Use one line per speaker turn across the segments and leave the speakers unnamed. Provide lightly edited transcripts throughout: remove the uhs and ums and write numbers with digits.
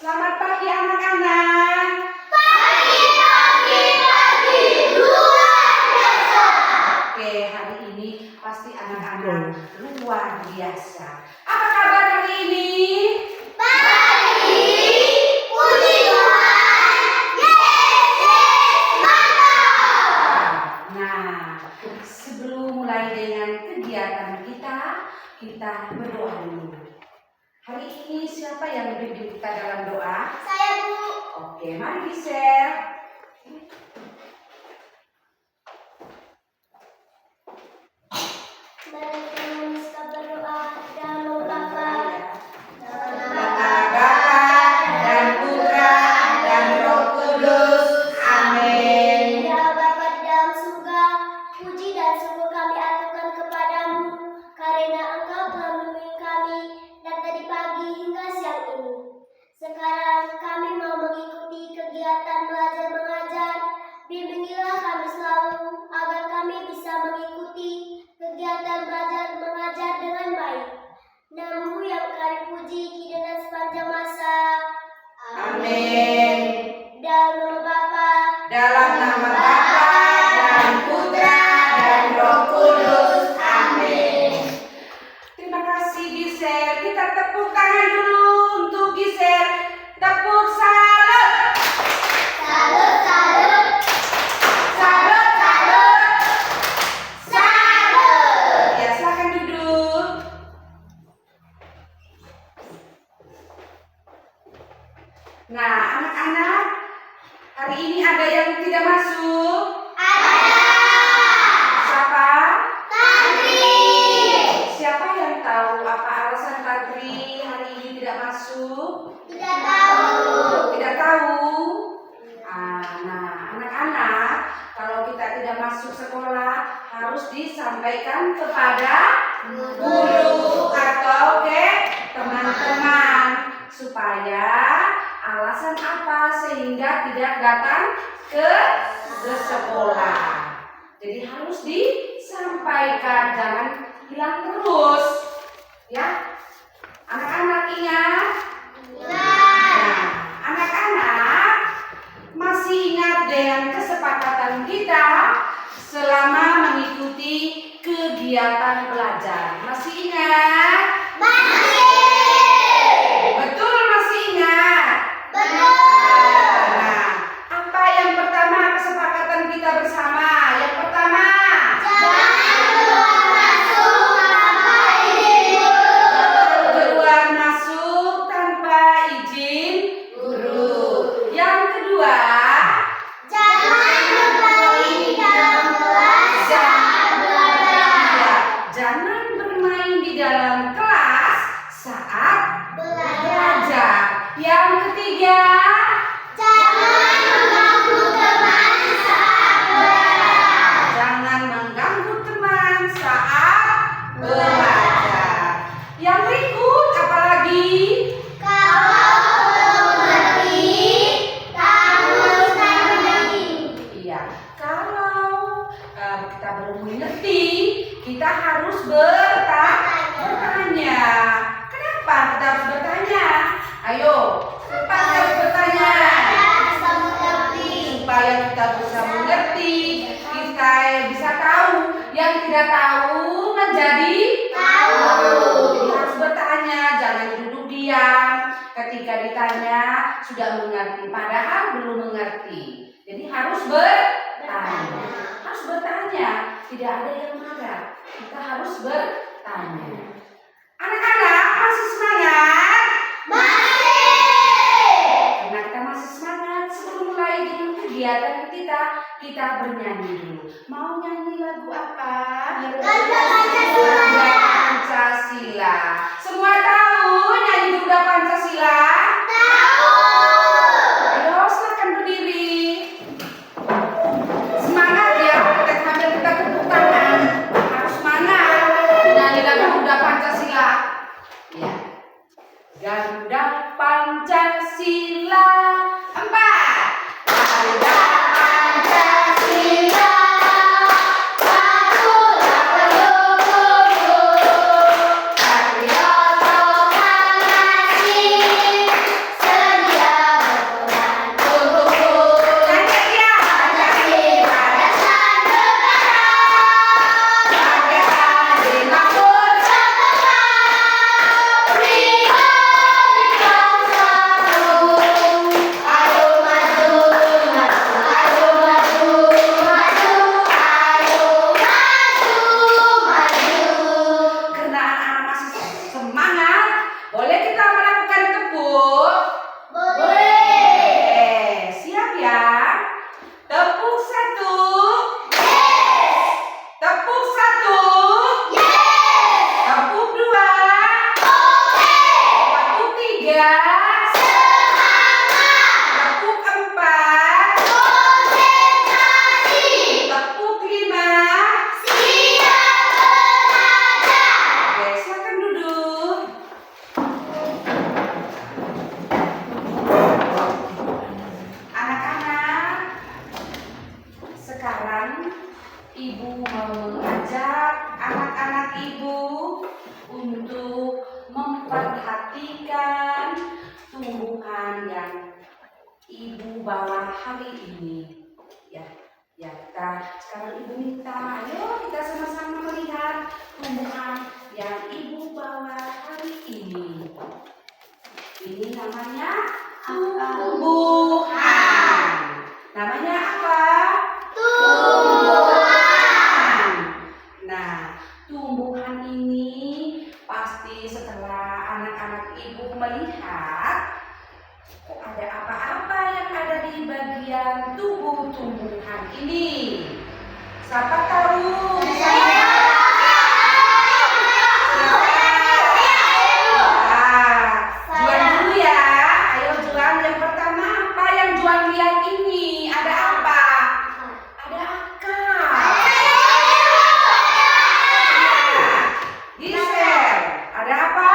Selamat pagi anak-anak.
Pagi, luar biasa.
Oke, hari ini pasti anak-anak luar biasa. Apa kabar hari ini?
Baik, puji Tuhan. Yeay, mantap.
Nah, sebelum mulai dengan kegiatan kita berdoa dulu. Hari ini siapa yang membimbing kita dalam doa?
Saya dulu.
Oke, mari di-share.
Mari kita berdoa dalam nama Bapa,
Nama Bapa dan Putra dan Roh Kudus. Amin.
Ya Bapa di dalam surga, puji dan syukur kami aturkan kepadamu karena Engkau telah membimbing kami dari tadi pagi hingga siang ini. Sekarang kami mau mengikuti kegiatan belajar mengajar. Bimbingilah kami selalu agar kami bisa mengikuti kegiatan belajar mengajar dengan baik. Namamu yang kami puji kini dan sepanjang masa.
Amin.
Dalam nama Bapa,
Dalam nama Bapa dan Putra dan Roh Kudus. Amin. Terima kasih Gisel. Kita tepuk tangan dulu untuk Gisel. Tepuk salut.
salut, salut,
Salut, salut.
salut.
Ya, silakan duduk. Nah, anak-anak, hari ini ada yang tidak masuk. Siapa? Siapa yang tahu apa alasan Fadri hari ini tidak masuk?
Tidak tahu.
Tidak tahu? Nah, anak-anak, kalau kita tidak masuk sekolah harus disampaikan kepada guru atau ke teman-teman supaya alasan apa sehingga tidak datang ke sekolah. Jadi harus disampaikan, jangan hilang terus. Ya, anak-anak ingat? Nah, anak-anak masih ingat dengan kesepakatan kita selama mengikuti kegiatan belajar. Masih ingat? Betul, masih ingat? Nah, apa yang pertama kesepakatan kita bersama? Yang pertama, keluar masuk tanpa izin guru. Yang kedua, jangan bermain di dalam kelas saat belajar. Yang ketiga, jangan mengganggu teman saat belajar. Yang berikut apa lagi? Iya, kalau kita belum mengerti, kita harus bertanya. Kenapa kita harus bertanya? Ayo, kenapa kita harus bertanya? Supaya kita bisa mengerti, kita bisa tahu. Yang tidak tahu menjadi tahu. Jadi harus bertanya, jangan duduk diam. Ketika ditanya sudah mengerti, padahal belum mengerti. Jadi harus bertanya. Harus bertanya, tidak ada yang marah. Kita harus bertanya. Anak-anak masih semangat? Karena kita masih semangat, sebelum mulai dengan kegiatan kita bernyanyi dulu. Mau nyanyi lagu apa? Garuda Pancasila. Semua tahu nyanyi Garuda Pancasila? Ayo silakan berdiri. Semangat ya, kita sambil kita tepuk tangan. Harus semangat nyanyi lagu Garuda Pancasila. Ya. Garuda Pancasila 4. Garuda Pancasila, akulah pelukku, Karyoto Hamasi, sedia Kemudian tepuk 4. Tepuk 5. Oke, silakan duduk. Anak-anak, sekarang Ibu mau mengajak anak-anak Ibu untuk memperhatikan tumbuhan yang Ibu bawa hari ini. Ya, sekarang Ibu minta, ayo kita sama-sama melihat tumbuhan yang Ibu bawa hari ini. Ini namanya tumbuhan. Namanya apa? Tumbuhan. Nah, tumbuhan ini pasti setelah anak-anak Ibu melihat, kok ada apa-apa yang ada di bagian tubuh tumbuhan ini. Siapa tahu? Juan dulu ya. Ayo Juan, yang pertama apa yang Juan lihat ini? Ada apa? Ada akar. Gisel, ada apa?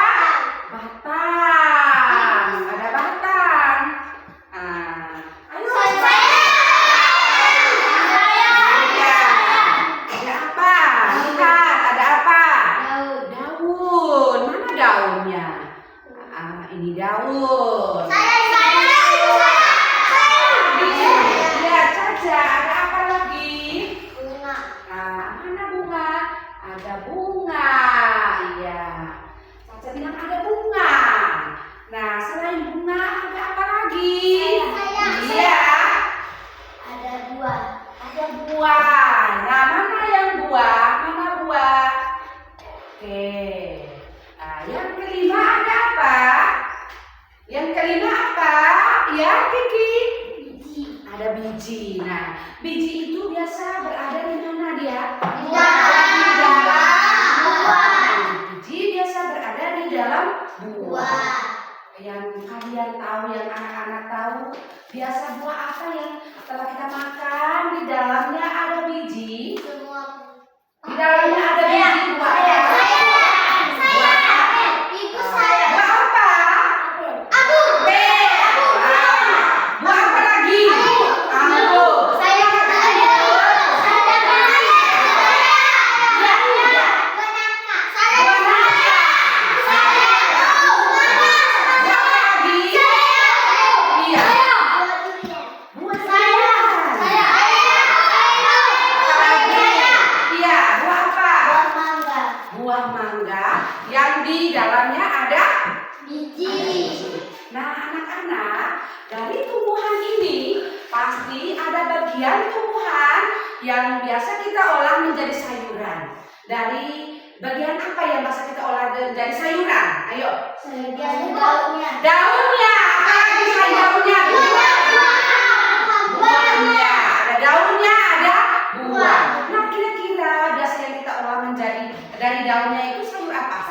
Batang. Ada batang. Ayo. Ya. Ada apa? Lihat, ada apa? Daun. Mana daunnya? Ini daun. Lihat Caca, ada apa lagi? Mana bunga? Ada bunga. Iya. Caca bilang ada bunga. Nah, selain bunga ada apa lagi? Iya. Ada buah. Nah, mana yang buah? Mana buah? Oke. Nah, yang kelima ada apa? Yang kelima apa? Ya, Kiki. Ada biji. Nah, biji itu biasa berada di mana dia? Di dalam buah. Biji biasa berada di dalam buah. Yang kalian tahu, yang anak-anak tahu, biasa buah apa yang setelah kita makan di dalamnya ada biji? Di dalamnya ada biji buah apa? Buah apa? Buah apa lagi? Anggur. Buah mangga yang di dalamnya ada biji. Nah, anak-anak, dari tumbuhan ini pasti ada bagian tumbuhan yang biasa kita olah menjadi sayuran. Dari bagian apa yang biasa kita olah menjadi sayuran? Ayo. Daunnya. Apa lagi selain daunnya? Buahnya. Ada daunnya, ada buah. Nah, kira-kira biasa yang kita olah menjadi dari daunnya itu sayur apa?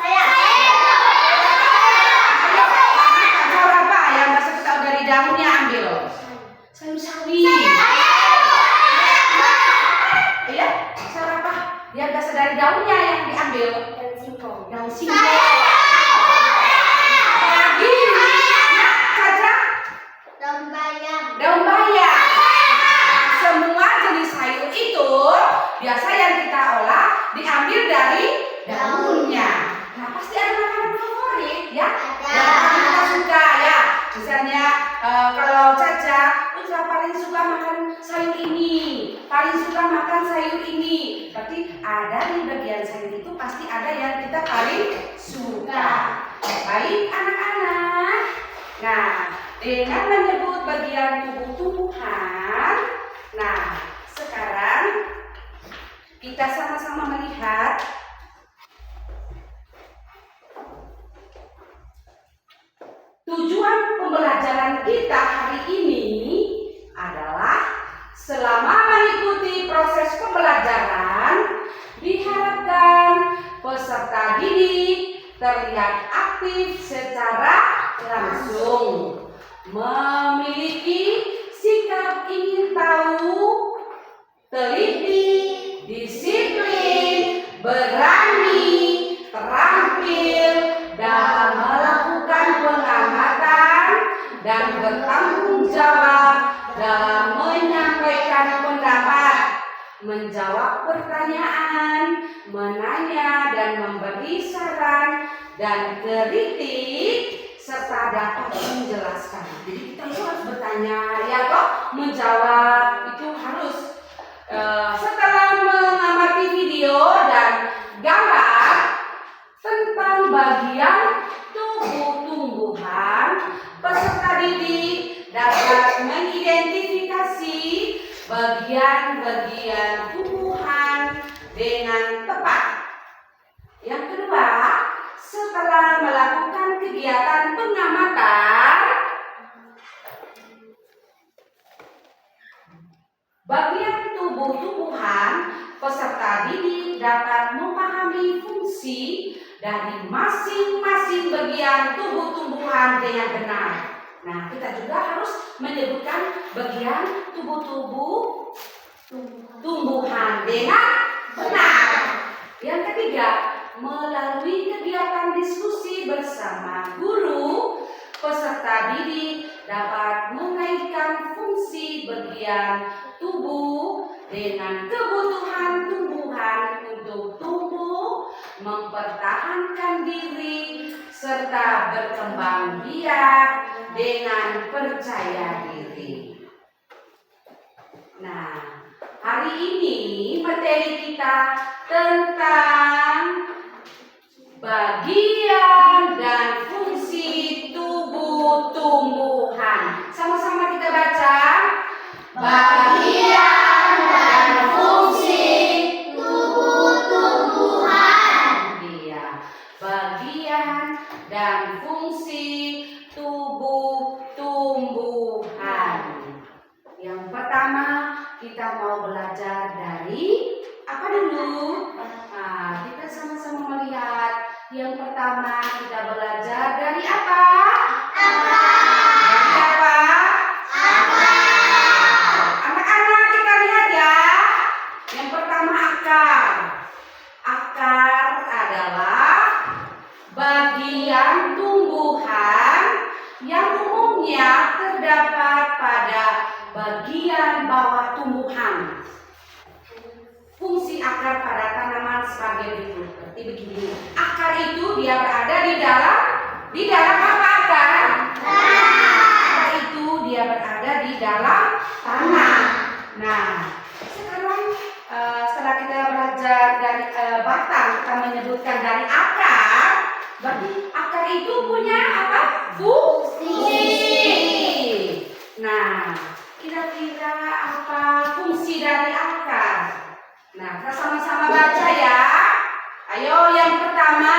Sayur apa yang biasa kita dari daunnya ambil? Sayur sawi. Iya, sayur apa? Yang biasa dari daunnya yang diambil? Daun singkong. Apalagi? Caca? Daun bayam. Semua jenis sayur itu biasa yang kita olah diambil dari daunnya. Nah, pasti ada makanan favorit ya. Yang paling kita suka ya. Misalnya kalau Caca itu paling suka makan sayur ini, paling suka makan sayur ini. Berarti ada di bagian sayur itu pasti ada yang kita paling suka. Baik anak-anak. Nah, dengan menyebut bagian tubuh tumbuhan, nah sekarang kita sama-sama melihat tujuan pembelajaran kita hari ini adalah selama mengikuti proses pembelajaran diharapkan peserta didik terlihat aktif secara langsung. langsung. Memiliki sikap ingin tahu, teliti, disiplin, berani, terampil dalam melakukan pengamatan dan bertanggung jawab dalam menyampaikan pendapat, menjawab pertanyaan, menanya dan memberi saran dan kritik serta dapat menjelaskan. Jadi kita itu harus bertanya, ya toh, menjawab itu harus. Setelah mengamati video dan gambar tentang bagian tubuh tumbuhan, peserta didik dapat mengidentifikasi bagian-bagian tumbuhan dengan tepat. Yang kedua, setelah melakukan kegiatan pengamatan, bagian tubuh tumbuhan, peserta didik dapat memahami fungsi dari masing-masing bagian tubuh tumbuhan dengan benar. Nah, kita juga harus menyebutkan bagian tubuh tumbuhan dengan benar. Yang ketiga, melalui kegiatan diskusi bersama guru, peserta didik dapat mengaitkan fungsi bagian tubuh dengan kebutuhan tumbuhan untuk tumbuh, mempertahankan diri, serta berkembang biak dengan percaya diri. Nah, hari ini materi kita tentang bagian dan fungsi tubuh tumbuhan. Sama-sama kita baca. Bagian dan fungsi tubuh tumbuhan. Iya, bagian dan fungsi tubuh tumbuhan. Yang pertama, kita mau belajar dari apa dulu? Nah, kita sama-sama melihat. Yang pertama kita belajar dari apa? Dari apa? Anak-anak kita lihat ya. Yang pertama akar. Akar adalah bagian tumbuhan yang umumnya terdapat pada bagian bawah tumbuhan. Fungsi akar pada tanaman sebagai berikut. Seperti begini. Akar itu dia berada di dalam apa akar? Akar itu dia berada di dalam tanah. Nah, sekarang setelah kita belajar dari batang, kita menyebutkan dari akar. Berarti akar itu punya apa? Fungsi. Nah, kira-kira apa fungsi dari akar? Nah, kita sama-sama baca ya. Ayo, yang pertama.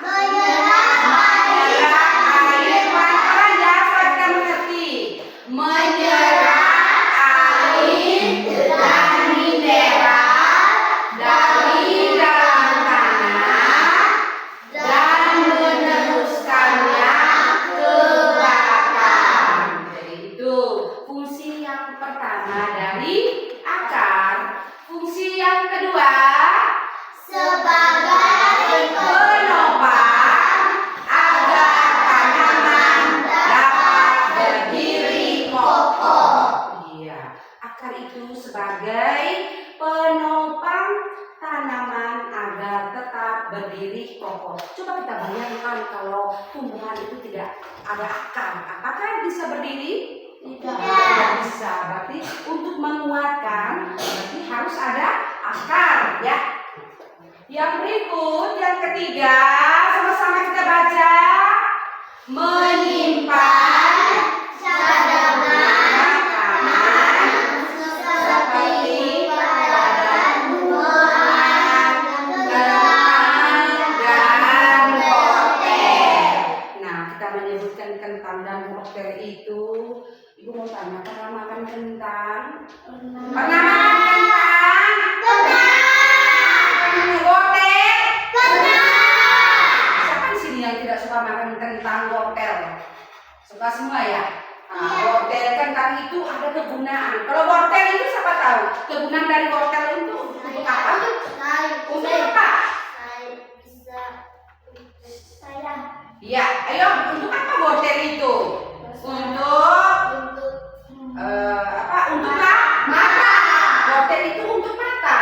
Menyerap air. Pelan-pelan ya, supaya kita mengerti. Menyerap air dan mineral dari dalam tanah dan meneruskannya ke batang. Jadi itu fungsi yang pertama dari akar. Fungsi yang kedua sebagai penopang agar tanaman dapat berdiri kokoh. Iya, akar itu sebagai penopang tanaman agar tetap berdiri kokoh. Coba kita bayangkan kalau tumbuhan itu tidak ada akar, apakah bisa berdiri? Tidak bisa. Berarti untuk menguatkan berarti harus ada akar ya. Yang berikut, yang ketiga, sama-sama kita baca. Menyimpan cadangan makanan seperti badan buah, kentang, dan wortel. Nah, kita menyebutkan kentang dan wortel itu. Ibu mau tanya, pernah makan kentang? Pernah makan kentang? Pernah. Wortel? Pernah. Siapa di sini yang tidak suka makan kentang wortel? Suka semua ya? Nah, wortel kan kami itu ada kegunaan. Kalau wortel itu siapa tahu? Kegunaan dari wortel itu untuk apa? Untuk apa? Ya, ayo untuk apa wortel itu? Untuk apa? Untuk mata. Wortel itu untuk mata.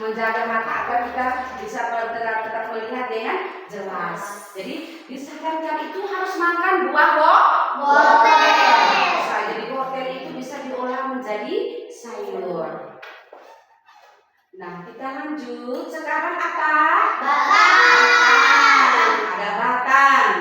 Menjaga mata agar kita bisa tetap melihat dengan jelas. Jadi disarankan itu harus makan buah wortel. Jadi wortel itu bisa diolah menjadi sayur. Nah, kita lanjut. Sekarang apa? Batang. Ada batang.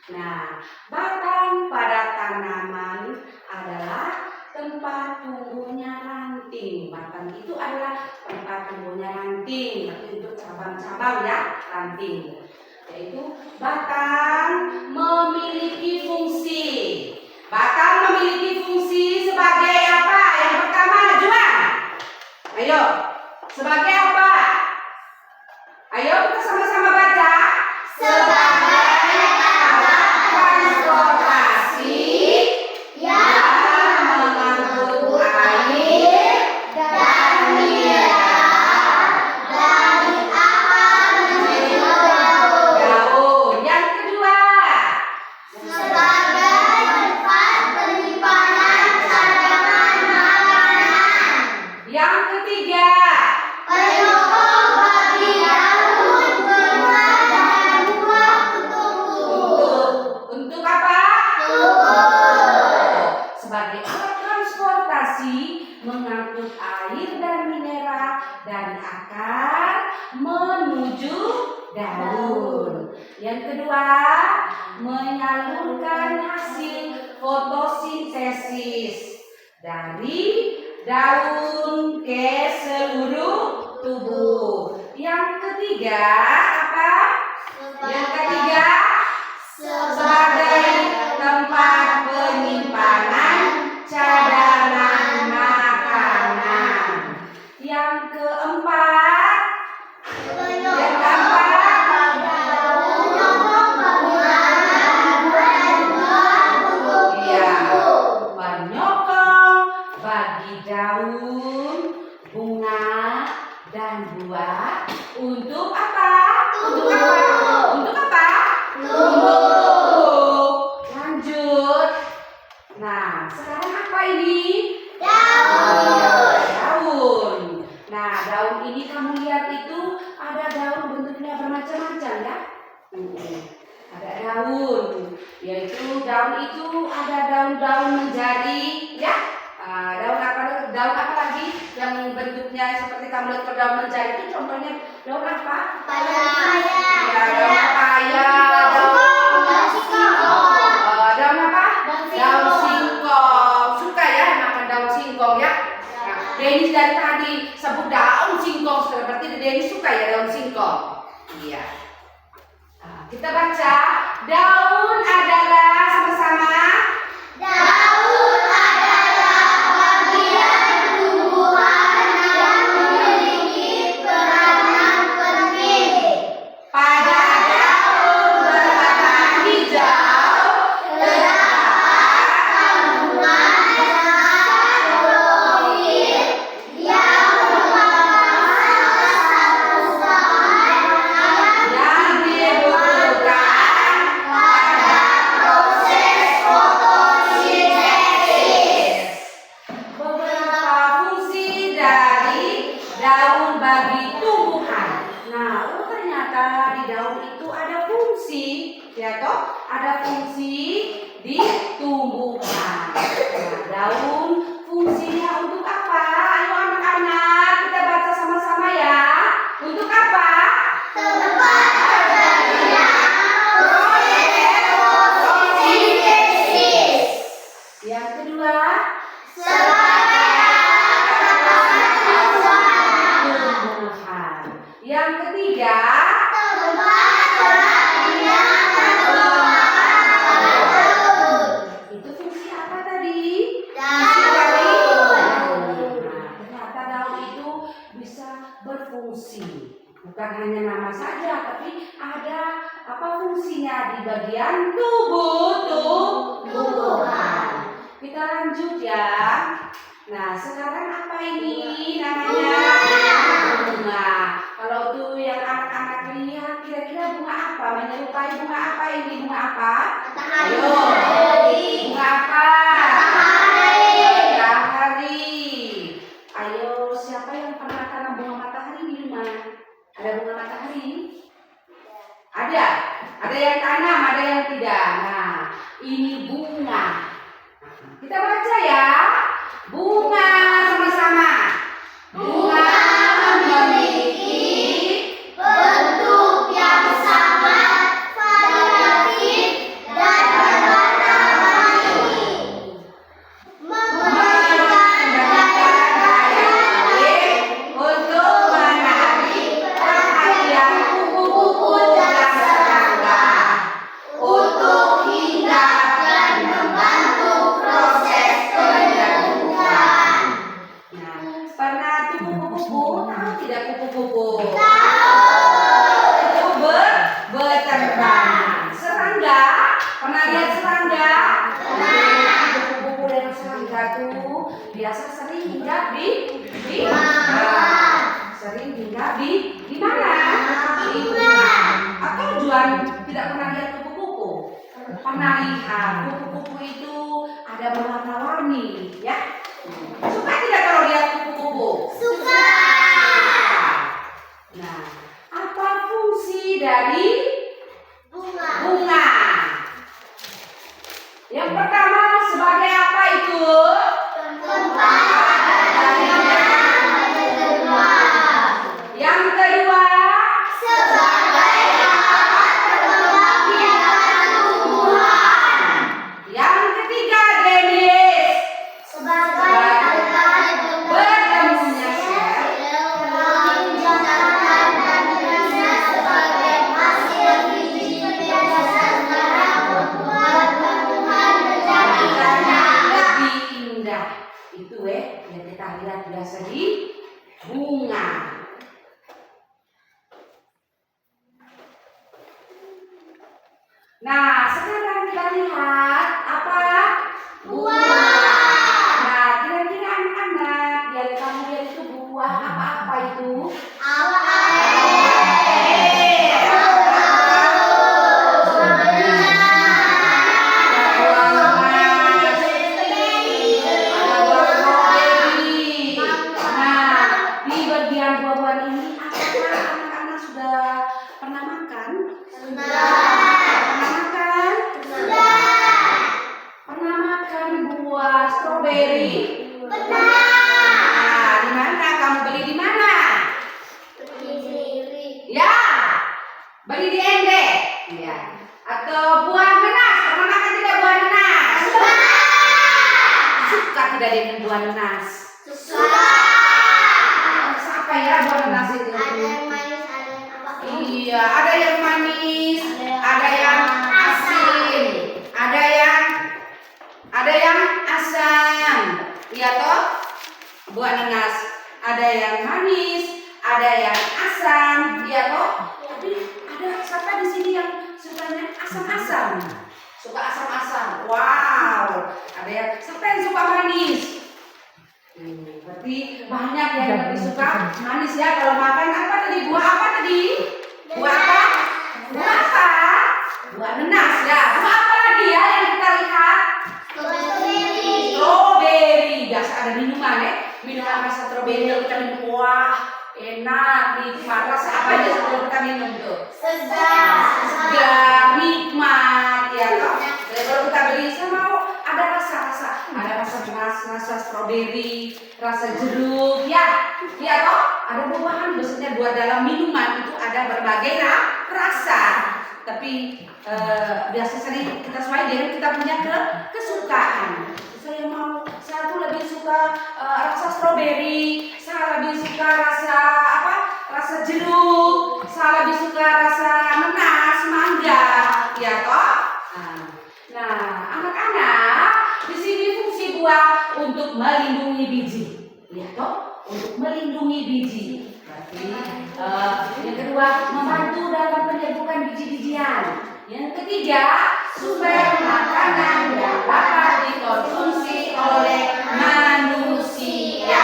Nah, batang pada tanaman adalah tempat tumbuhnya ranting. Batang itu adalah tempat tumbuhnya ranting. Untuk cabang-cabang ya, ranting. Yaitu batang memiliki fungsi. Batang memiliki fungsi sebagai apa? Yang pertama, Juan. Ayo, sebagai apa? Ayo kita sama-sama baca. Sebagai alat transportasi yang mengangkut air dan mineral dari akar menuju daun. Yang kedua, sebagai tempat penyimpanan cadangan makanan. Yang ketiga, penyokong bagi daun, bunga, dan buah tumbuh. Untuk apa? Tumbuh. Sebagai alat transportasi mengangkut air dan mineral dari akar menuju daun. Yang kedua, menyalurkan hasil fotosintesis dari daun ke seluruh tubuh. Yang ketiga apa? Yang ketiga, sebagai tempat penyimpanan cadangan makanan. Yang keempat, menyokong bagi daun, bunga, dan buah. Untuk apa? Untuk apa? Untuk apa? Tumbuh. Lanjut. Nah, sekarang apa ini? Daun. Nah, daun ini kamu lihat itu ada daun bentuknya bermacam-macam ya. Ada daun, yaitu daun itu ada daun-daun menjadi ya. Daun apa lagi yang bentuknya seperti kamu lihat daun menjadi itu contohnya daun apa? Ya, daun pepaya, daun apa? Daun singkong. Suka ya makan daun singkong ya? Nah, Denny dari tadi sebut daun singkong, berarti Denny suka ya daun singkong. Iya. Kita baca, daun adalah sama-sama. Daun adalah bagian tumbuhan yang memiliki peranan penting. Pada daun berwarna hijau terdapat kandungan zat klorofil yang merupakan salah satu bahan yang dibutuhkan pada proses fotosintesis. Beberapa fungsi dari daun bagi tumbuhan. Nah, ternyata di daun itu ada fungsi, ya toh? Ada fungsi di tumbuhan. Nah, daun fungsinya untuk apa? Ayo anak-anak, kita baca sama-sama ya. Untuk apa? Tempat terjadinya proses fotosintesis. Yang kedua, sebagai alat tumbuhan. Yang ketiga, tempat terjadinya itu fungsi apa tadi? Daun. Nah, ternyata daun itu bisa berfungsi. Bukan hanya nama saja, tapi ada apa fungsinya di bagian tubuh ini bunga. Kita baca ya. Bunga sama-sama. Bunga memiliki
bentuk yang sangat variatif dan berwarna-warni, memberikan daya tarik
untuk menarik perhatian kupu-kupu yang serangga untuk hinggap dan membantu proses penyembuhan. Nah, pernah tuh kupu-kupu tahu tidak kupu-kupu? Itu berterbangan. Serangga, pernah lihat serangga? Kupu-kupu dan serangga tuh biasa sering hinggap di sering hinggap di mana? Di bunga. Atau Juan tidak pernah lihat kupu-kupu? Pernah lihat kupu-kupu itu ada berwarna-warni, ya? Suka tidak kalau lihat kupu-kupu?
Suka.
Nah, apa fungsi dari
Bunga.
bunga? Yang pertama sebagai apa itu? Yang kedua yang ketiga Denis bertemunya sel lebih indah. Itu yang kita lihat biasa di bunga. Nah, sekarang kita lihat apa? Buah. Nah, kira-kira anak-anak yang kamu lihat itu buah apa-apa itu? Beli di Ende, ya. Atau buah nanas, pernah makan tidak buah nanas? Suka tidak dengan buah nanas? Apa ya buah nanas itu? Iya, ada yang manis, ada yang asin, ada yang asam. Iya toh? Buah nanas ada yang manis, ada yang asam, iya toh? Tapi ada siapa di sini yang sukanya asam-asam? Suka asam-asam. Wow. Ada yang siapa yang suka manis? Berarti banyak yang lebih suka manis ya. Kalau makan apa tadi? Buah apa tadi? Buah apa? Buah apa? Buah nanas ya. Buah apa lagi ya yang kita lihat? Strawberry. Biasa ada minuman ya. Minuman rasa strawberry yang kita minum. Wah, enak, nikmat. Rasa apa aja sebelum kita minum tuh? Segar, nikmat, ya toh. Jadi kalau kita beli sama ada rasa-rasa, ada rasa strawberry, rasa jeruk, ya toh. Ada buah-buahan, biasanya buat dalam minuman itu ada berbagai rasa. Tapi biasa sering kita sesuai dengan kita punya kesukaan. Saya tuh lebih suka rasa strawberry, saya lebih suka rasa jeruk, saya lebih suka rasa nanas, mangga, ya toh. Nah, anak-anak, di sini fungsi buah untuk melindungi biji, ya toh, untuk melindungi biji. Berarti yang kedua membantu dalam penyembuhan biji-bijian. Yang ketiga, sumber makanan yang dapat dikonsumsi oleh manusia.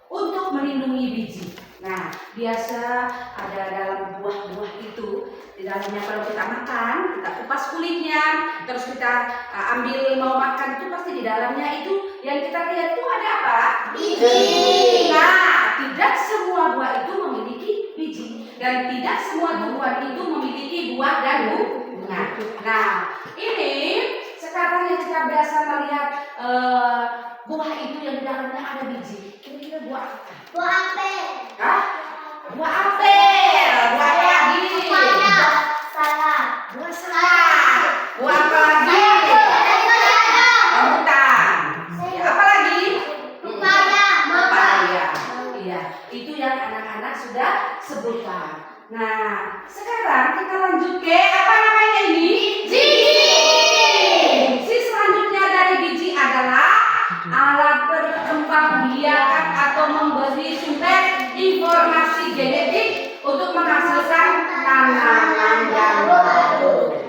Untuk melindungi biji. Nah, biasa ada dalam buah-buah itu, di dalamnya kalau kita makan, kita kupas kulitnya, terus kita ambil mau makan itu pasti di dalamnya itu yang kita lihat itu ada apa? Biji. Nah, tidak semua buah itu memiliki biji dan tidak semua tumbuhan itu memiliki buah dan bunga. Nah, ini sekarang yang kita biasa melihat buah itu yang di dalamnya ada biji. Kira-kira buah apa?
Buah apel.
Hah? Buah apel. Buah apa lagi?
Salah.
Buah salak. Buah apa lagi? Rambutan. Ya, apa lagi? Pepaya. Iya, itu yang anak-anak sudah sebutkan. Nah, sekarang kita lanjut ke apa namanya ini? Biji. Fungsi selanjutnya dari biji adalah alat perkembangbiakan atau memberi sumber informasi genetik untuk menghasilkan tanaman yang baru.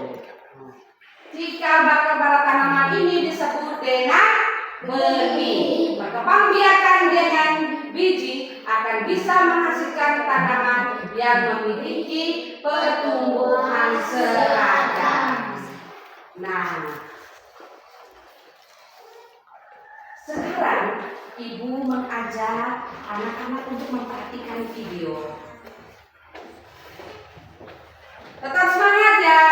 Cikal bakal pada tanaman ini disebut dengan benih. Perkembangbiakan dengan biji akan bisa menghasilkan tanaman yang memiliki pertumbuhan seragam. Nah, sekarang ibu mengajak anak-anak untuk memperhatikan video. Tetap semangat ya.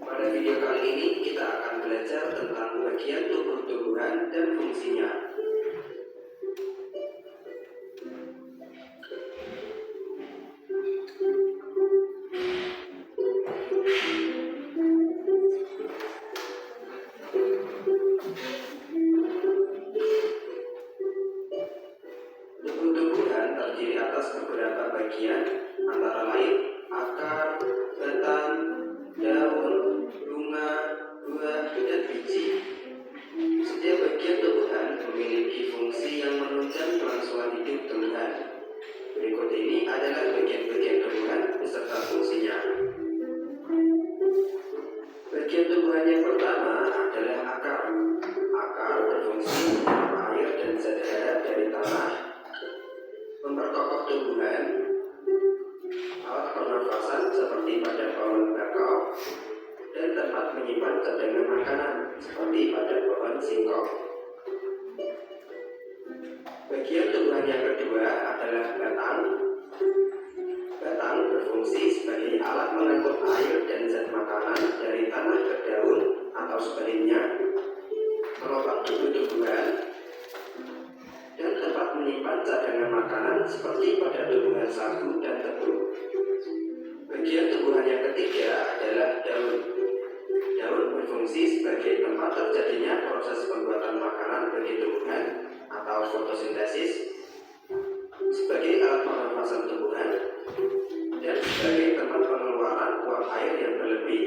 Pada video kali ini kita akan belajar tentang bagian tubuh tumbuhan dan fungsinya. Tubuh tumbuhan terdiri atas beberapa bagian, antara lain akar, batang, daun, bunga, buah, dan biji. Setiap bagian tumbuhan memiliki fungsi yang menunjang kelangsungan hidup tumbuhan. Berikut ini adalah bagian-bagian tumbuhan beserta fungsinya. Bagian tumbuhan yang pertama adalah akar. Akar berfungsi menyerap air dan zat hara dari tanah, memperkokoh tumbuhan, alat pernafasan seperti pada pohon bakau, dan tempat menyimpan cadangan makanan seperti pada pohon singkong. Bagian tumbuhan yang kedua adalah batang. Batang berfungsi sebagai alat mengangkut air dan zat makanan dari tanah ke daun atau sebaliknya, menopang tumbuh-tumbuhan, dan tempat menyimpan cadangan makanan seperti pada tumbuhan sagu dan tebu. Bagian tumbuhan yang ketiga adalah daun. Daun berfungsi sebagai tempat terjadinya proses pembuatan makanan bagi tumbuhan atau fotosintesis, sebagai alat pernafasan tumbuhan, dan sebagai tempat pengeluaran uap air yang berlebih.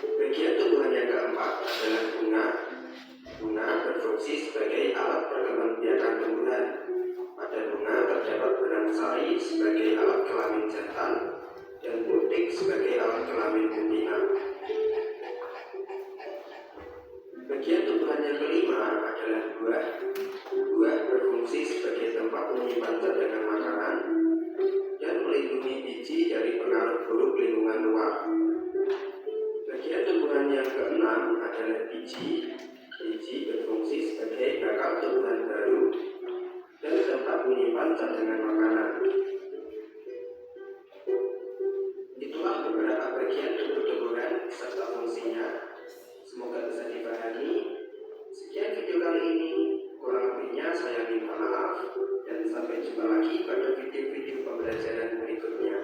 Bagian tumbuhan yang keempat adalah bunga. Bunga berfungsi sebagai alat perkembangbiakan tumbuhan. Pada bunga terdapat benang sari sebagai alat kelamin jantan dan butik sebagai alat kelamin betina. Bagian tumbuhan yang kelima adalah buah. Buah berfungsi sebagai tempat menyimpan cadangan makanan dan melindungi biji dari pengaruh buruk lingkungan luar. Bagian tumbuhan yang keenam adalah biji. Biji berfungsi sebagai bakal tumbuhan baru dan tempat menyimpan cadangan makanan. Itulah beberapa bagian tubuh tumbuhan serta fungsinya. Semoga bisa dipahami. Sekian video kali ini. Kurang lebihnya saya minta maaf. Dan sampai jumpa lagi pada video-video pembelajaran berikutnya.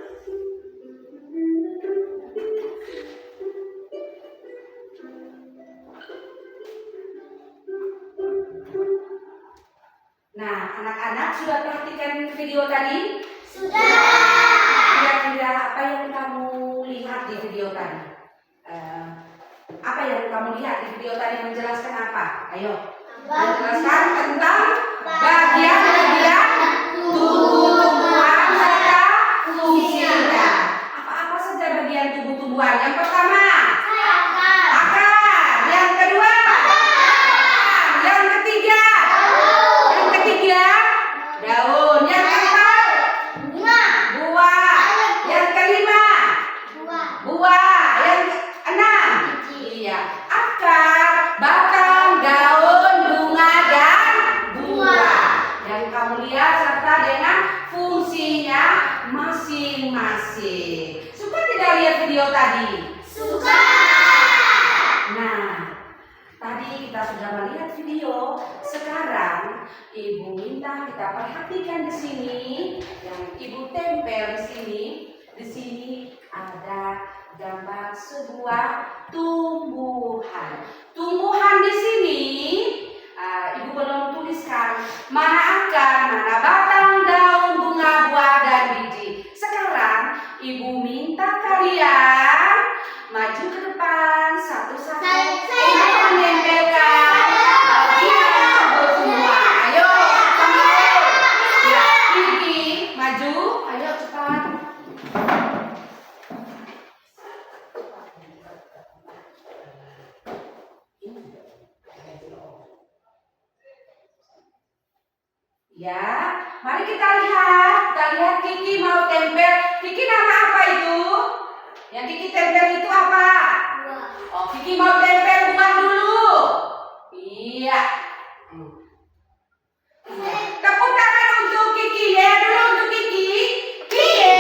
Nah, anak-anak sudah perhatikan video tadi?
Sudah.
Kira-kira apa yang kamu lihat di video tadi? Apa yang kamu lihat di video tadi menjelaskan apa? Ayo, menjelaskan tentang bagian-bagian tubuh-tumbuhan serta fungsinya. Apa-apa saja bagian tubuh-tumbuhan? Yang pertama, akar. Yang kedua, yang ketiga, daun. Yang keempat, buah. Yang kelima, buah. Yang keenam, iya, akar, batang, daun, bunga, dan buah. Yang kamu lihat serta dengan fungsinya masing-masing. Suka tidak lihat video tadi?
Suka.
Nah, tadi kita sudah melihat video. Sekarang Ibu minta kita perhatikan di sini, yang Ibu tempel di sini. Di sini ada gambar sebuah tumbuhan. Tumbuhan di sini Ibu belum tuliskan mana akar, mana batang, daun, bunga, buah, dan biji. Sekarang Ibu minta kalian maju ke depan satu-satu untuk menempelkan bagian tubuh semua. Ayo, sambil. Ya, Kiki, maju. Ayo cepat. Ya, mari kita lihat. Kita lihat Kiki mau tempel. Kiki nama apa itu? Yang Kiki tempel itu apa? Oh, Kiki mau tempel buah dulu. Iya. Tepuk tangan untuk Kiki ya. Dulu untuk Kiki. Kiki,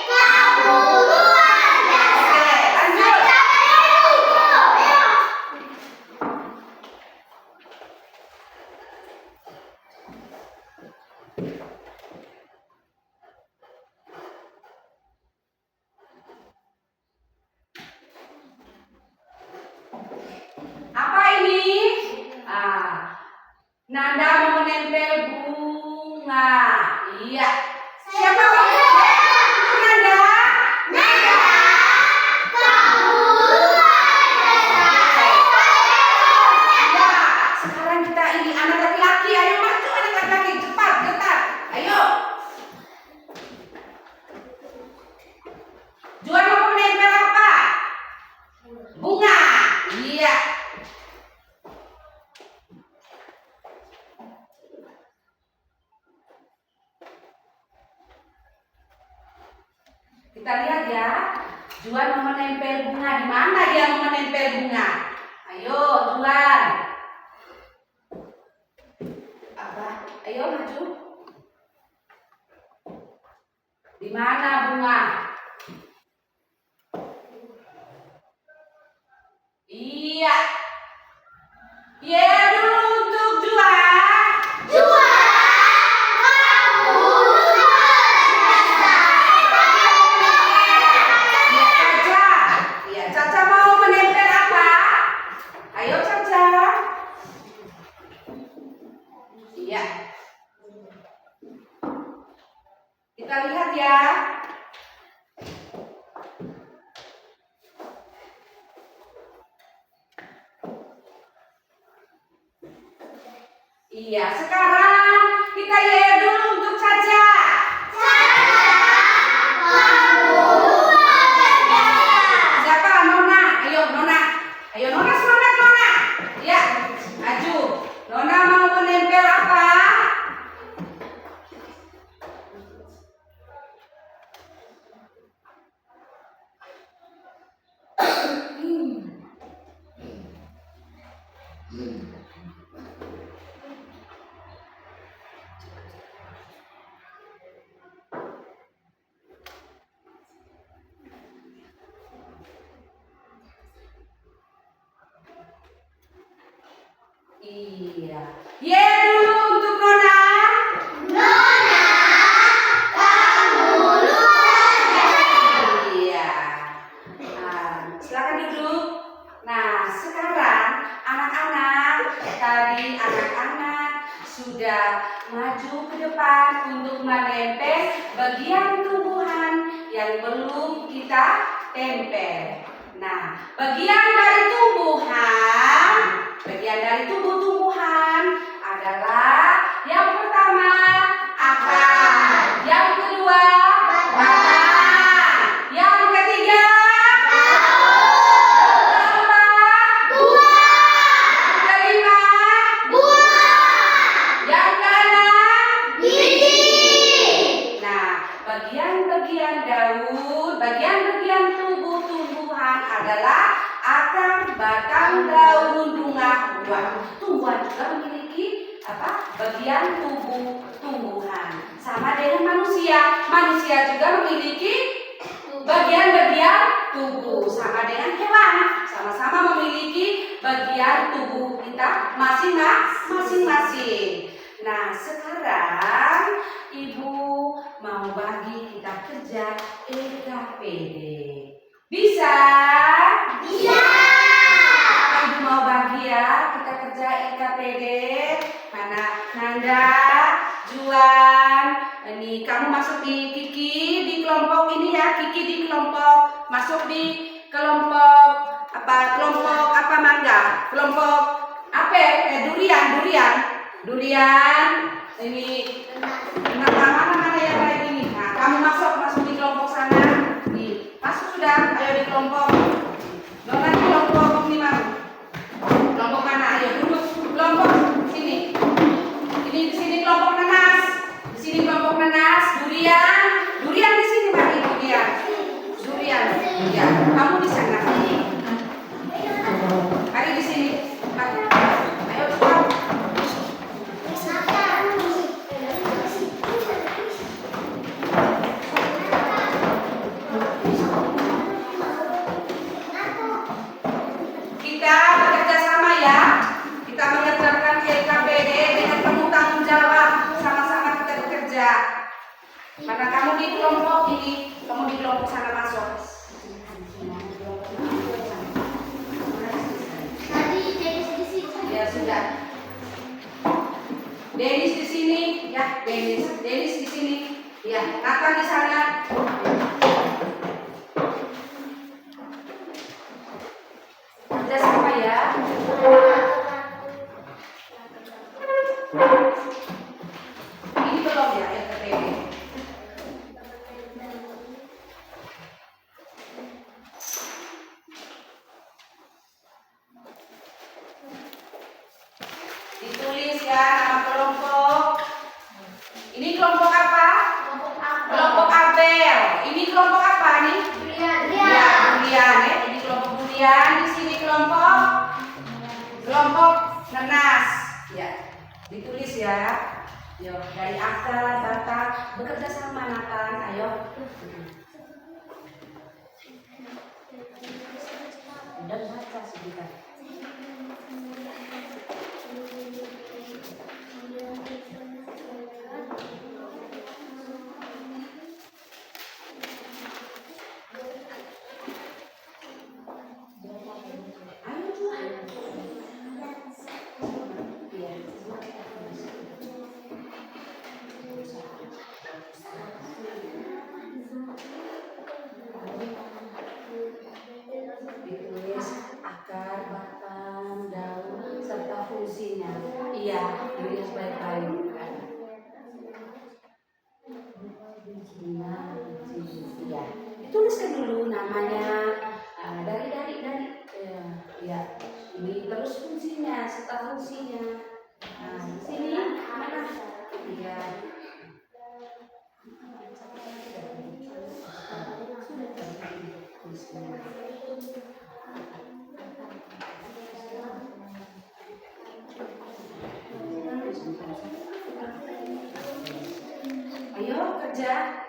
Kamu luar biasa.
Oke, lanjut. Apa ini? Nanda mau menempel bunga. Iya. Siapa mau menempel? Nanda? Nanda. Ya, sekarang kita ini anak laki-laki. Ayo maju anak laki-laki. Cepat, getar. Ayo. Juan mau menempel apa? Bunga. Iya. Kita lihat ya. Juan mau menempel bunga. Di mana dia mau menempel bunga? Ayo, Juan. Apa? Ayo maju. Di mana bunga? Iya. Ya dulu untuk Juan. Ya Caca. Ya Caca mau menempel apa? Ayo Caca. Iya. Kita lihat ya. Iya, sekarang kita yel dulu untuk Caca. Siapa? Nona. Ayo Nona. Ayo Nona, semangat Nona. Ya, maju. Nona mau menempel apa? Iya. Ye dulu untuk Nona. Iya. Silakan duduk. Nah, sekarang anak-anak tadi anak-anak sudah maju ke depan untuk menempel bagian tumbuhan yang belum kita tempel. Nah, bagian dari tumbuh-tumbuhan adalah yang pertama akar, yang kedua batang, yang ketiga yang kelima yang keenam Nah, bagian tumbuh-tumbuhan adalah akar, batang, daun, bunga, buah. Tumbuhan juga memiliki bagian tumbuhan. Sama dengan manusia. Manusia juga memiliki bagian-bagian tubuh. Sama dengan hewan. Sama-sama memiliki bagian tubuh kita masing-masing. Nah, sekarang Ibu mau bagi kita kerja EKPD. Bisa? Ibu mau bagi ya kita kerja EKPD. Mana Nanda, Juan, ini kamu masuk di Kiki di kelompok ini ya. Kiki di kelompok masuk di kelompok kelompok mangga, kelompok durian. Ini mana yang lain ini. Nah, kamu masuk di kelompok sana. Masuk sudah, ayo di kelompok. Dona di kelompok ini mau. Kelompok mana? Ayo duduk. Kelompok sini. Ini di sini kelompok nanas. Di sini kelompok nanas. Durian di sini Mari. Durian. Ya, kamu di sana. Mari di sini. Ayo cepat. Kita bekerja sama ya. Kita mengerjakan EKPD dengan penuh tanggung jawab. Sama-sama kita bekerja. Mana kamu di kelompok ini, kamu di kelompok sana masuk. Ya sudah. Denis di sini, ya Denis di sini, ya Nathan di sana. Kerja sama ya. Ini belum ya EKPD. Ditulis ya nama kelompok. Ini kelompok apa? Kelompok apel. Ini kelompok apa nih? Durian. Ya, durian ya. Ini kelompok durian. Di sini kelompok nanas. Ya, ditulis ya. Yo, dari akar, batang, bekerja sama Nathan. Ayo. Udah baca sebentar. Ditulis akar, batang, daun, serta fungsinya. Iya, ditulis baik-baik. Iya, dituliskan dulu namanya. Dari. Ya, ini terus fungsinya, serta fungsinya. Nah, di sini mana? Iya. Ayo kerja.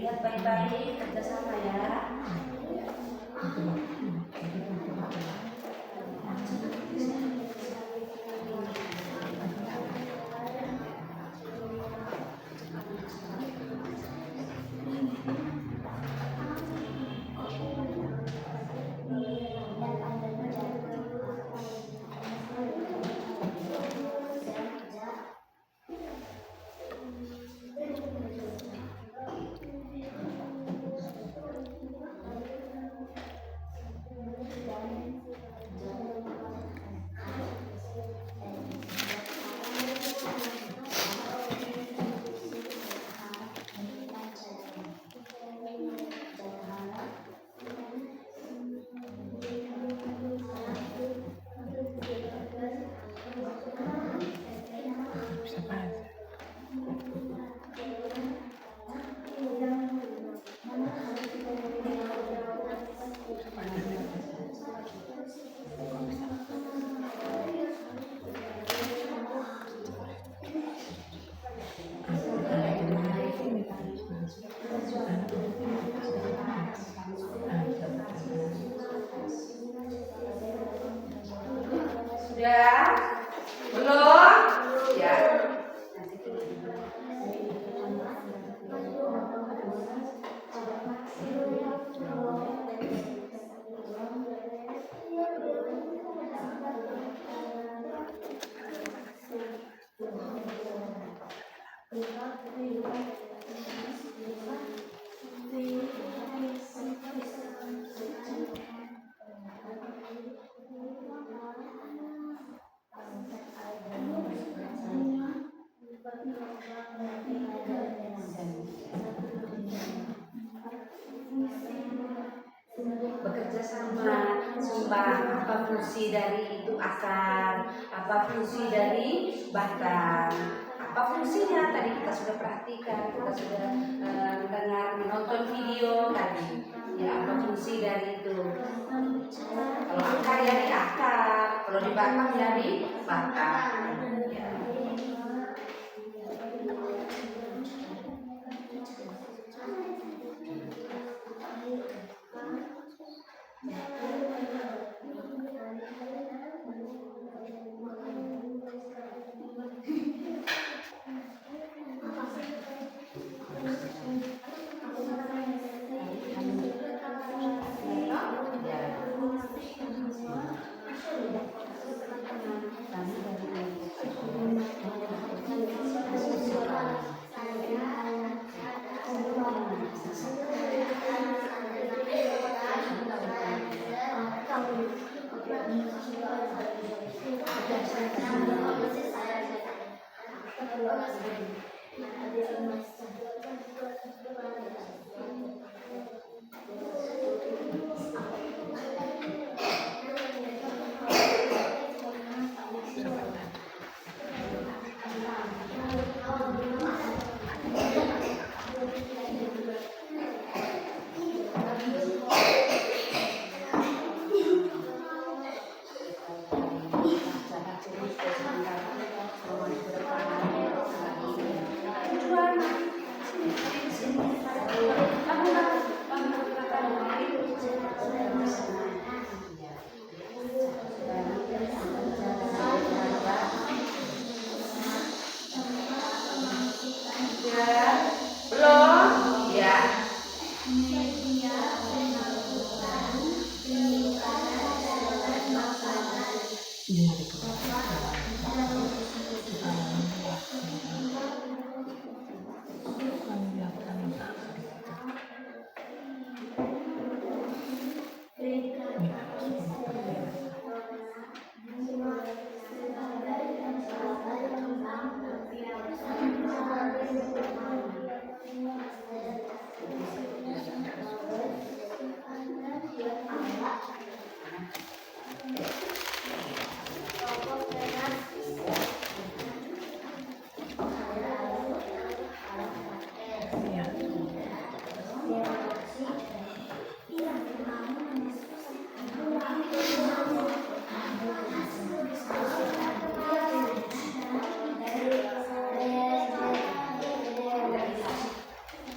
Lihat baik-baik, kerjasama ya. Sudah? Belum? Ya. Bekerja sama, sumbang, apa fungsi dari itu akar, apa fungsi dari batang, apa fungsinya tadi kita sudah perhatikan, kita sudah menonton video tadi, ya apa fungsi dari itu. Kalau akar ya di akar, kalau di batang ya di batang. Ya. Belum? Ya.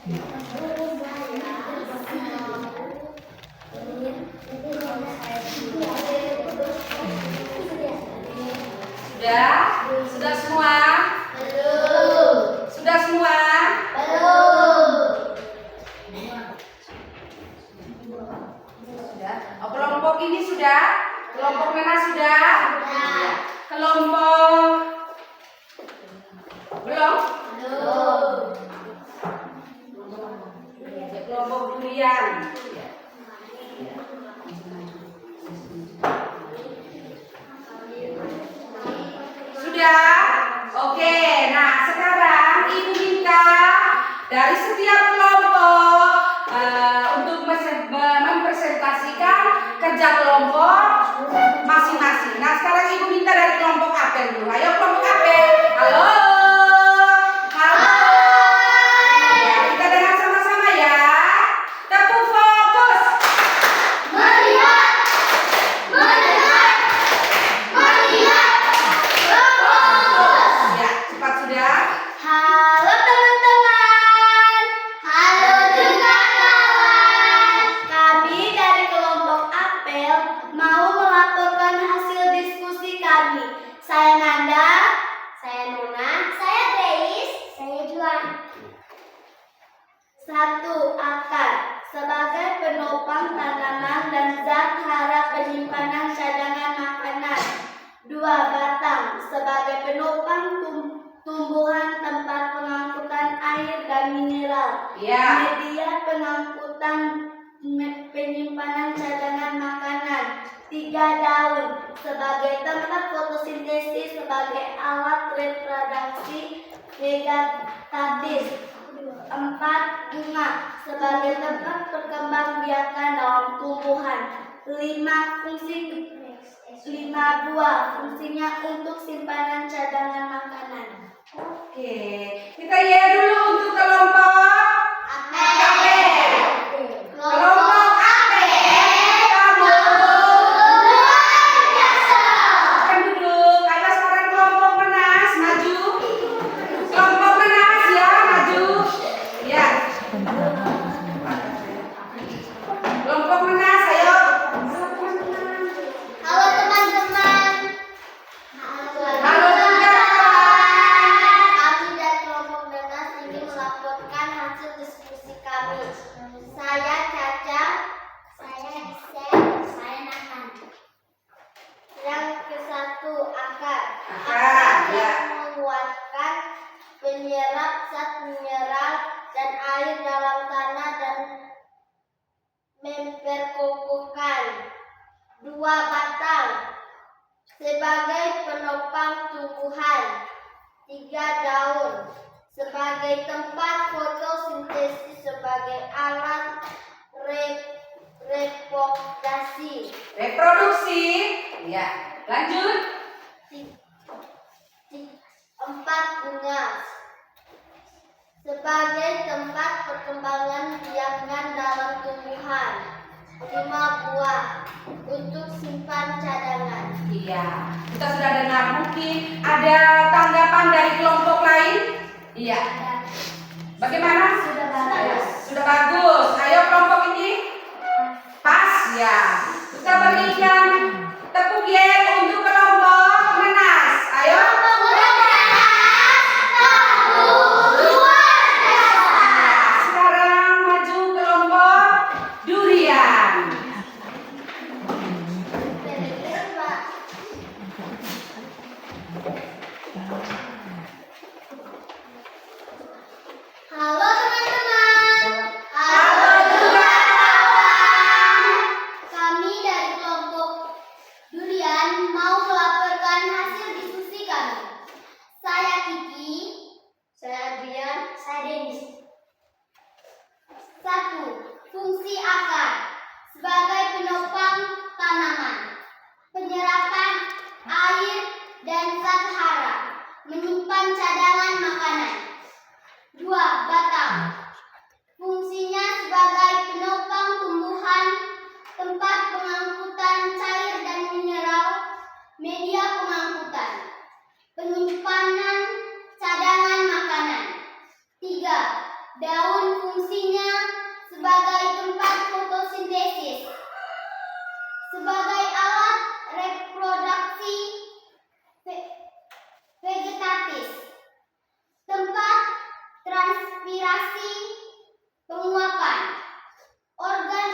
Thank you.
durian. Sudah? Oke, nah sekarang Ibu minta dari setiap kelompok untuk mempresentasikan kerja kelompok masing-masing. Nah sekarang Ibu minta dari kelompok apel dulu. Ayo kelompok apel. Halo. Halo. Ya, kita dengar sama-sama ya. Tepuk fokus.
Melihat, mendengar, melihat, fokus.
Ya, cepat sudah.
Halo teman-teman. Halo juga kawan. Kami dari kelompok apel mau melaporkan hasil diskusi kami. Saya Nanda, saya Nona, saya Grace, saya Juan. 1. Akar sebagai penopang tanaman dan zat hara penyimpanan cadangan makanan. 2. Batang sebagai penopang tumbuhan tempat pengangkutan air dan mineral.
Ya.
Media pengangkutan penyimpanan cadangan makanan. 3. Daun sebagai tempat fotosintesis sebagai alat reproduksi vegetatif. 4. Bunga sebagai tempat perkembangbiakan dalam tumbuhan. 5. Buah fungsinya untuk simpanan cadangan makanan.
Oke, kita ya dulu untuk kelompok apel. Kelompok apel, kamu
luar biasa.
akan duduk. Ayo sekarang kelompok menas maju. Kelompok menas ya maju. Ya. Kelompok menas ayo.
Halo teman-teman.
Halo juga.
Kami dari kelompok Nanas ingin melaporkan hasil diskusi kami. Saya Caca, saya Isel, saya Nathan. Yang ke-1 akar.
Akar, ya.
Menguatkan penyerap zat mineral dan air dalam tanah dan memperkokohkan. 2. Batang sebagai penopang tumbuhan. 3. Daun sebagai tempat fotosintesis sebagai alat reproduksi.
Reproduksi. Ya, lanjut.
4. Bunga sebagai tempat perkembangan biakan dalam tumbuhan. 5. Buah untuk simpan cadangan.
Iya, kita sudah dengar. Mungkin ada tanggapan dari kelompok lain? Iya. Bagaimana?
Sudah bagus.
Sudah bagus. Ayo kelompok ini. Pas ya. Kita berikan tepuk yel untuk kelompok menas. Ayo. Sekarang maju kelompok durian.
Halo teman-teman.
Halo juga kawan.
Kami dari kelompok durian mau melaporkan hasil diskusi kami. Saya Kiki, saya Adrian, saya Denis. 1. Fungsi akar sebagai penopang tanaman, penyerapan air dan zat hara, menyimpan cadangan makanan. 2. Batang fungsinya sebagai penopang tumbuhan, tempat pengangkutan cair dan mineral, media pengangkutan, penyimpanan cadangan makanan. 3. Daun fungsinya sebagai tempat fotosintesis, sebagai alat reproduksi vegetatif, tempat transpirasi penguapan, organ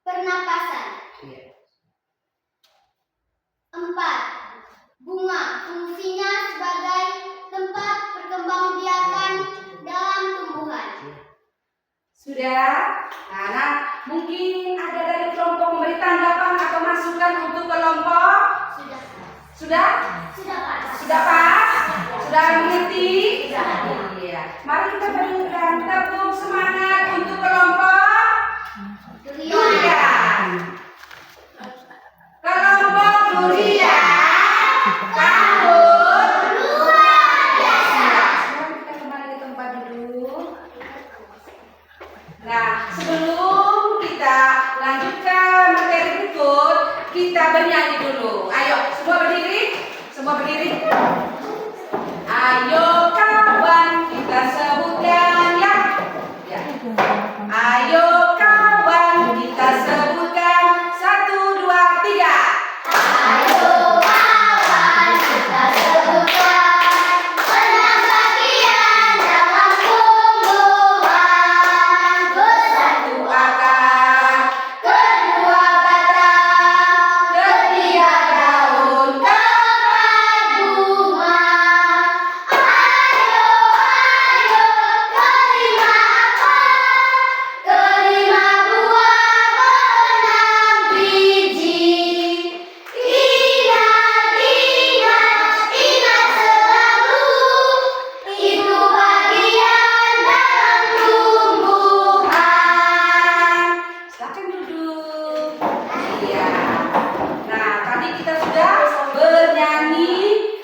pernapasan. 4. Bunga fungsinya sebagai tempat perkembangbiakan dalam tumbuhan.
Sudah? Nah, mungkin ada dari kelompok memberi tanggapan atau masukan untuk kelompok?
Sudah.
Sudah?
Sudah, Pak.
Sudah Pak? Sudah mengerti?
Sudah.
Iya. Mari kita berikan tepuk semangat untuk kelompok durian. Kelompok durian, kamu luar biasa. Sekarang kita kembali ke tempat duduk. Nah, sebelum kita lanjutkan materi berikut, kita bernyanyi dulu. Ayo, semua berdiri. Semua berdiri. Ayo kawan, kita sebutkan ya. Ya. Ayo kawan, kita sebutkan 1, 2, 3.
Ayo kawan, kita sebutkan enam bagian dalam tumbuhan.
Satu akar,
Kedua batang,
ketiga daun,
keempat bunga. Ayo, kelima akar, kelima buah, keenam biji. Ingat selalu, itu bagian dalam tumbuhan.
silakan duduk. Iya. Nah, tadi kita sudah bernyanyi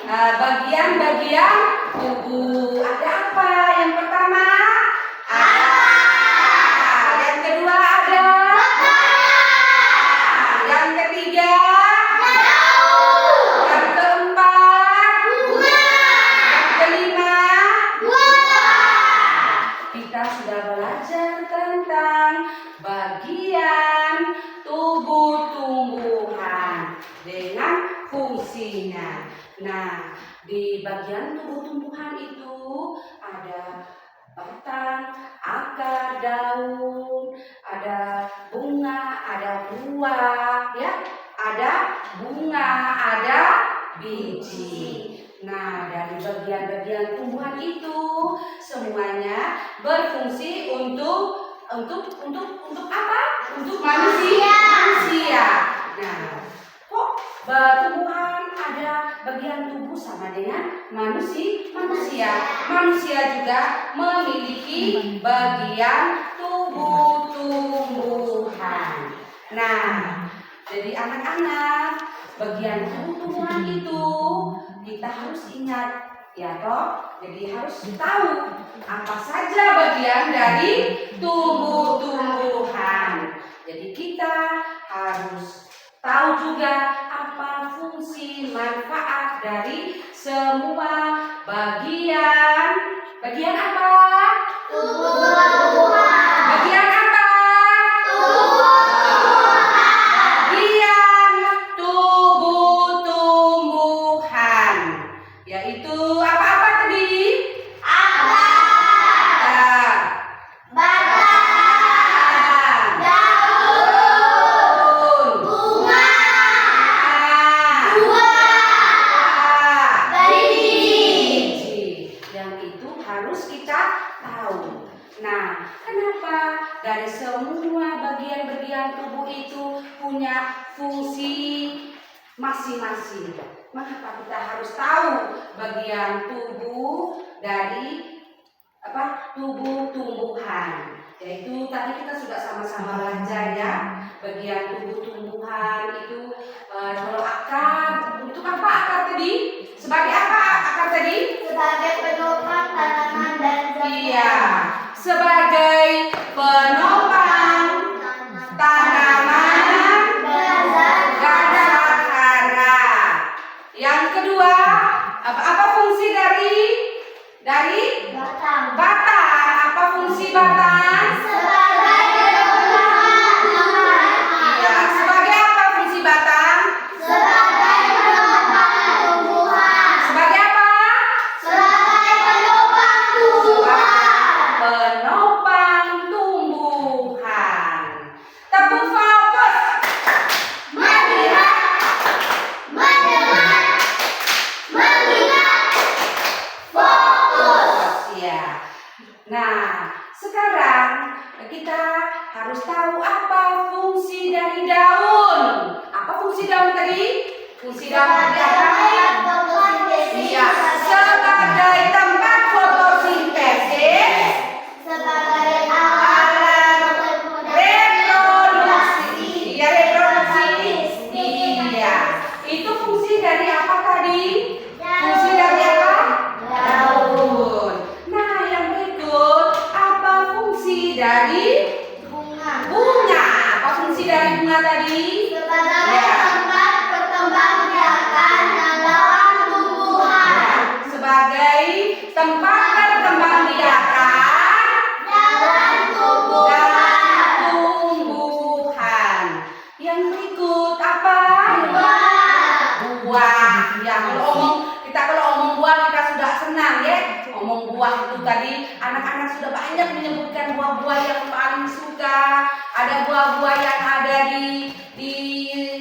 bagian-bagian tubuh. Ada apa? Yang pertama, akar. Yang kedua ada yang ketiga, yang keempat, yang kelima. Kita sudah belajar tentang bagian tubuh tumbuhan dengan fungsinya. Nah, di bagian tubuh tumbuhan itu ada batang, akar, daun, ada bunga, ada buah, ya, ada bunga, ada biji. Nah, dari bagian-bagian tumbuhan itu semuanya berfungsi untuk apa? Untuk manusia. Nah, kok tumbuhan ada bagian tubuh sama dengan manusia? Manusia juga memiliki bagian tubuh tumbuhan. Nah, jadi anak-anak, bagian tubuh tumbuhan itu kita harus ingat, ya toh. Jadi harus tahu apa saja bagian dari tubuh tumbuhan. Jadi kita harus tahu juga apa fungsi manfaat dari semua bagian. Bagian apa? Bagian apa? Bagian tubuh tumbuhan. Yaitu apa-apa tadi? Akar, batang, daun, bunga, biji. Yang itu harus kita tahu. Nah, kenapa dari semua bagian-bagian tubuh itu punya fungsi masing-masing? Mengapa kita harus tahu bagian tubuh dari tubuh tumbuhan? Yaitu tadi kita sudah sama-sama belajar ya, bagian tubuh tumbuhan itu kalau akar, untuk apa akar tadi? Sebagai apa akar tadi?
Sebagai penopang tanaman dan
Iya, sebagai penopang tanaman dasar hara. Yang kedua, apa fungsi dari
batang.
batang? Apa fungsi batang?
Sebagai penopang
Iya, sebagai apa fungsi batang?
Sebagai penopang tumbuhan.
Sebagai apa?
Sebagai penopang tumbuhan.
Penopang tumbuhan. Tepuk fokus.
Melihat, mendengar, mengingat, fokus.
Ya. Nah, sekarang kita harus tahu apa fungsi dari daun. Apa fungsi daun tadi? Fungsi daun adalah iya, sebagai tempat fotosintesis,
sebagai
alat reproduksi. Ya, reproduksi. Iya. Itu fungsi dari apa tadi? Fungsi dari apa? Daun. Nah, yang berikut, apa fungsi dari
bunga.
bunga? Apa fungsi dari bunga tadi?
Sebagai
Ya.
tempat perkembangbiakan dalam tumbuhan.
Sebagai tempat perkembangbiakan
Dalam tumbuhan.
tumbuhan. Yang berikut apa? Buah. Ya, kalau omong buah kita sudah senang ya. Omong buah itu tadi anak-anak sudah banyak menyebutkan buah-buah yang paling suka. Ada buah-buah yang ada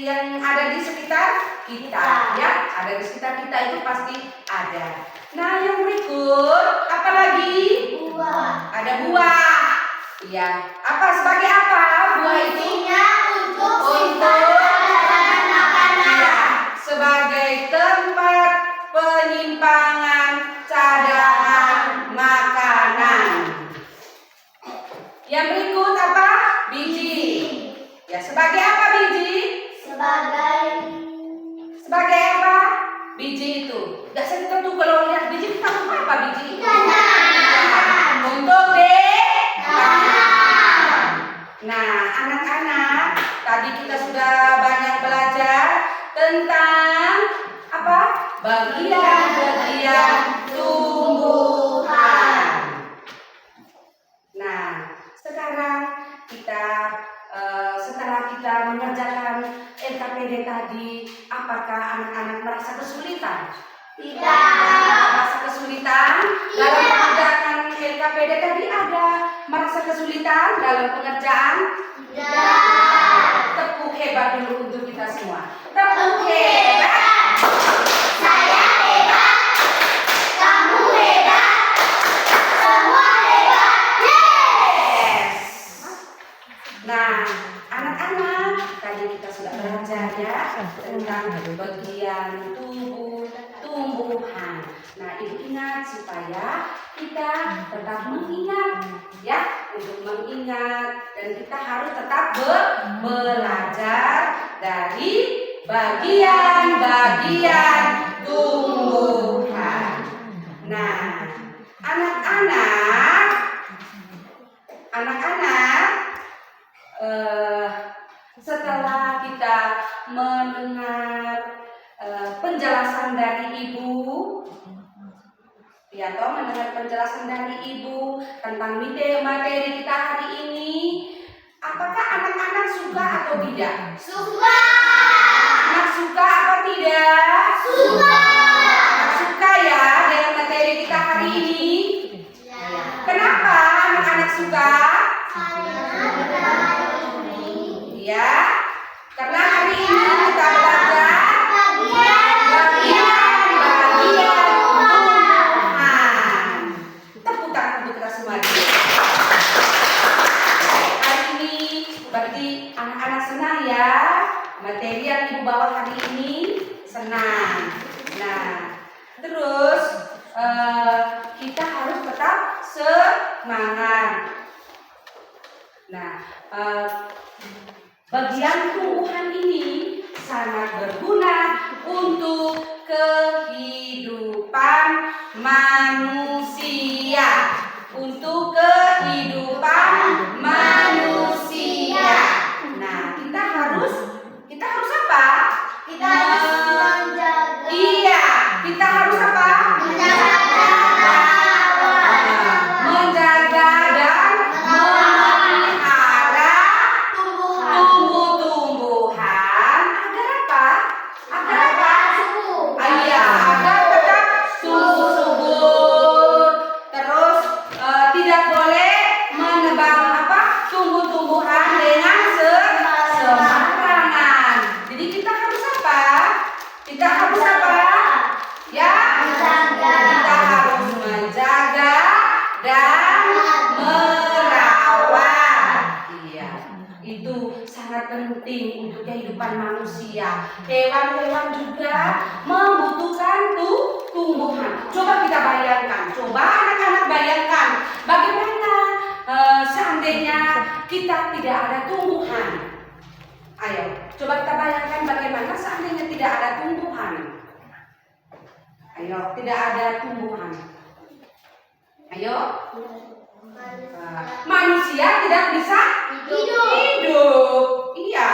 yang ada di sekitar kita ya. Ada di sekitar kita itu pasti ada. Nah, yang berikut apa lagi?
Buah.
Ada buah. Ya, apa sebagai apa buah itu?
Fungsinya untuk
Untuk
simpanan makanan.
ya, sebagai tempat penyimpangan cadangan makanan. Yang berikut apa? Biji. Ya, sebagai apa biji? Sebagai apa? Biji itu. Biasanya kita tuh kalau lihat biji kita tahu apa biji itu? Untuk ditanam. Nah, anak-anak, tadi kita sudah banyak belajar tentang apa? Bagian-bagian tumbuhan. Nah, sekarang kita setelah kita mengerjakan LKPD tadi, apakah anak-anak merasa kesulitan? Merasa kesulitan dalam mengerjakan LKPD tadi ada merasa kesulitan dalam pengerjaan? Tepuk hebat dulu untuk kita semua. Tepuk hebat.
Saya hebat. Kamu hebat. Semua hebat.
Yes. Nah, anak-anak, tadi kita sudah belajar ya tentang bagian tubuh tumbuhan. Nah, ibu ingat supaya kita tetap mengingat ya, untuk mengingat dan kita harus tetap belajar dari bagian-bagian tumbuhan. Nah, anak-anak setelah kita mendengar penjelasan dari ibu, ya toh, mendengar penjelasan dari ibu tentang materi kita hari ini, apakah anak-anak suka atau tidak?
Suka.
Anak suka atau tidak?
Suka.
Anak suka ya dengan materi kita hari ini. Kenapa anak-anak suka? Ya, karena hari ini kita belajar bagian-bagian tumbuhan. Tepuk tangan untuk kita semua dulu. Hari ini berarti anak-anak senang ya, materi yang ibu bawa hari ini senang. Nah, terus kita harus tetap semangat. Nah, bagian tumbuhan ini sangat berguna untuk kehidupan manusia. Untuk kehidupan manusia. Nah, kita harus apa?
Kita harus menjaga.
Iya, kita harus apa? Menjaga dan memelihara tumbuh-tumbuhan agar apa? Agar apa? Iya, agar tetap subur. Terus tidak boleh sangat penting untuk kehidupan manusia. Hewan-hewan juga membutuhkan tumbuhan. Coba kita bayangkan, coba anak-anak bayangkan bagaimana seandainya kita tidak ada tumbuhan. Ayo, coba kita bayangkan bagaimana seandainya tidak ada tumbuhan. Ayo, tidak ada tumbuhan. Ayo. Manusia tidak bisa hidup. Iya,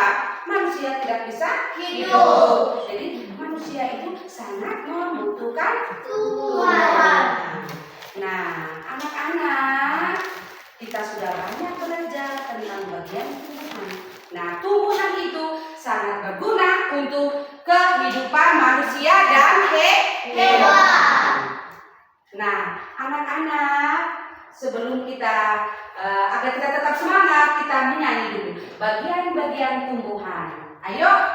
manusia tidak bisa hidup. Jadi manusia itu sangat membutuhkan tumbuhan. Nah, anak-anak, kita sudah banyak belajar tentang bagian tumbuhan. Nah, tumbuhan itu sangat berguna untuk kehidupan manusia dan hewan. Nah, anak-anak, sebelum kita agar kita tetap semangat, kita menyanyi dulu bagian-bagian tumbuhan. Ayo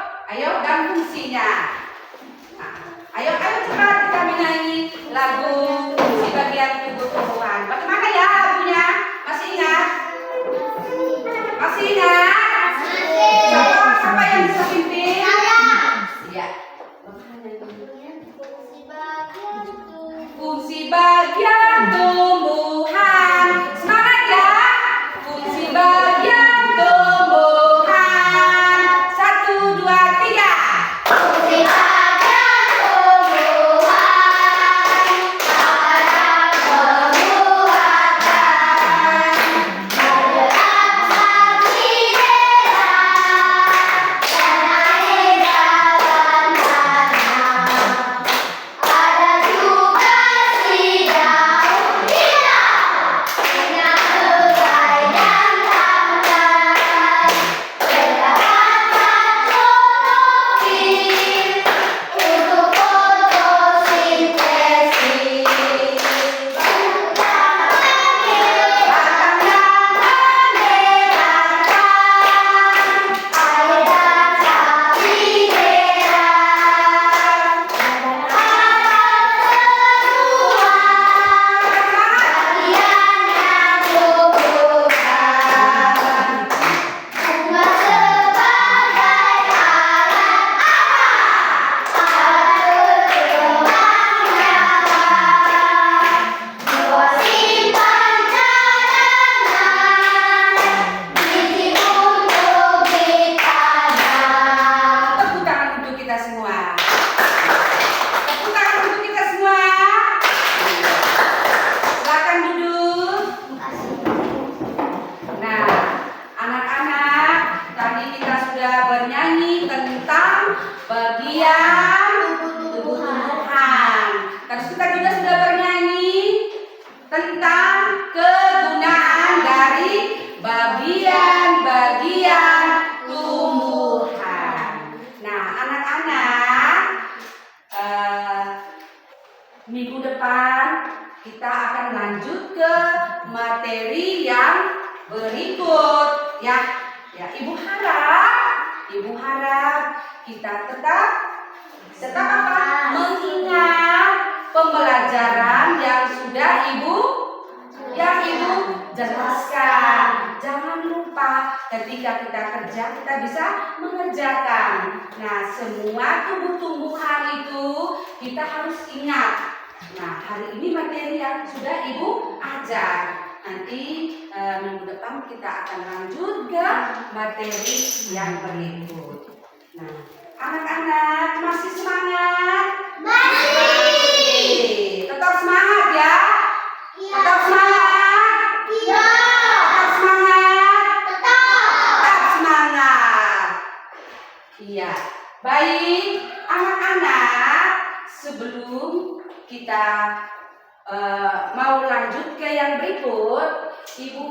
dan fungsinya. Nah, ayo cepat kita menyanyi lagu fungsi bagian tubuh tumbuhan. Bagaimana ya lagunya? Masih ingat? Masih ingat? Siapa yang bisa pimpin? Iya. Fungsi bagian tumbuhan. Semangat ya. Fungsi bagian tumbuhan. 1, 2, 3. Fungsi bagian tumbuhan adalah pembuatan bergerak sapi merah dan air dalam tanah. Ada juga si daun hilang punya helai dan tangan berdapat klorofil untuk fotosintesis. Batang yang menyebarkan air dan sapi merah dan tepuk tangan untuk kita semua. Tepuk tangan untuk kita semua. Silakan duduk. Nah, anak-anak, tadi kita sudah bernyanyi tentang bagian tumbuhan. Terus kita juga sudah bernyanyi tentang kegunaan dari bagian-bagian tumbuhan. Nah, anak-anak, minggu depan kita akan lanjut ke materi yang berikut ya. Ibu harap kita tetap apa? Mengingat pembelajaran yang sudah Ibu jelaskan. Jangan lupa ketika kita kerja kita bisa mengerjakan. Nah, semua tumbuh-tumbuhan itu kita harus ingat. Nah, hari ini materi yang sudah Ibu ajar. Nanti minggu depan kita akan lanjut ke materi yang berikut. Nah, anak-anak masih semangat? Masih. Tetap semangat ya? Iya. Tetap semangat? Iya. Tetap semangat? Tetap semangat. Iya. Baik, anak-anak, sebelum kita mau lanjut ke yang berikut, Ibu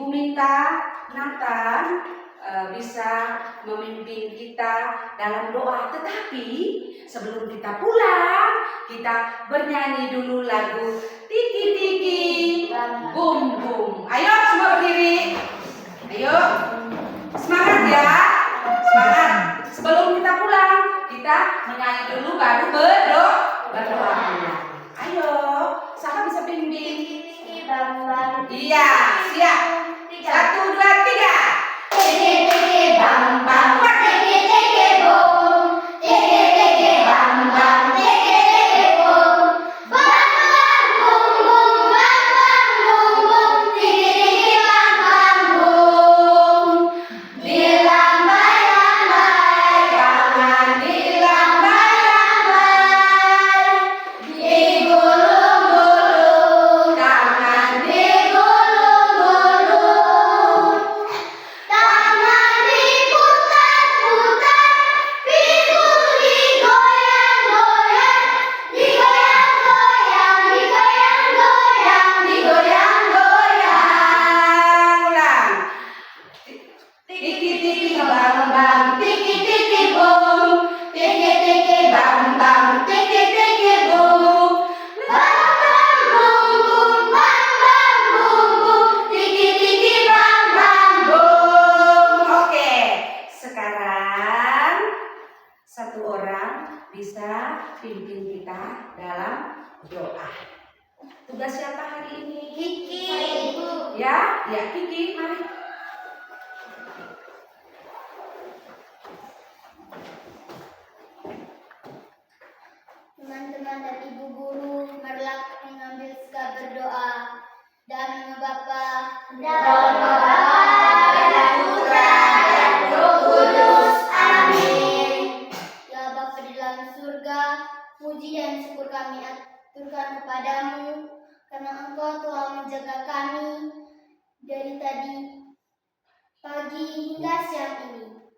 minta Nathan bisa memimpin kita dalam doa. Tetapi sebelum kita pulang, kita bernyanyi dulu lagu Tiki Tiki Bum Bum. Ayo semua berdiri. Ayo, semangat ya, semangat. Sebelum kita pulang, kita menyanyi dulu baru berdoa. Ayo, siapa bisa pimpin? Iya, siap. 1, 2, ini?
Kiki. Ibu.
Ya, Kiki, mari.
Teman-teman dan ibu guru, marilah mengambil sikap berdoa. Dan nama Bapa dan Putra dan Roh Kudus. Amin. Ya Bapa di dalam surga, puji dan syukur kami aturkan kepadamu karena Engkau telah menjaga kami dari tadi pagi hingga siang ini.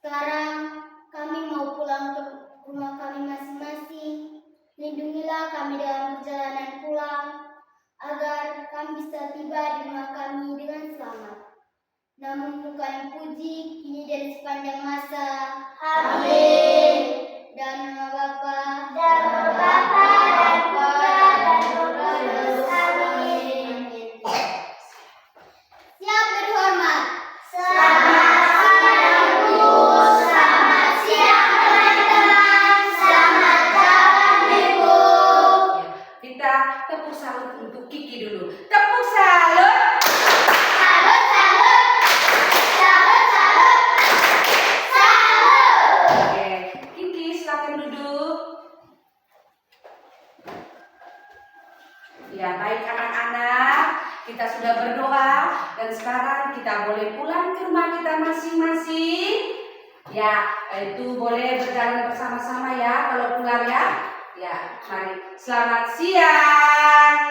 Sekarang kami mau pulang ke rumah kami masing-masing. Lindungilah kami dalam perjalanan pulang, agar kami bisa tiba di rumah kami dengan selamat. Namun bukan puji kini dan sepanjang masa. Amin. Dan nama Bapa dan Putra dan Roh Kudus. Amin. Siap berhormat. Selamat siang Bu, selamat siang teman-teman, selamat jalan Ibu.
Kita tepuk salut untuk Kiki dulu. Tepuk salut.
Salut, salut, salut, salut, salut.
Oke, Kiki silakan duduk. Ya, baik anak-anak, kita sudah berdoa dan sekarang kita boleh pulang ke rumah kita masing-masing. Ya, itu boleh berjalan bersama-sama ya kalau pulang ya. Ya, mari. Selamat siang.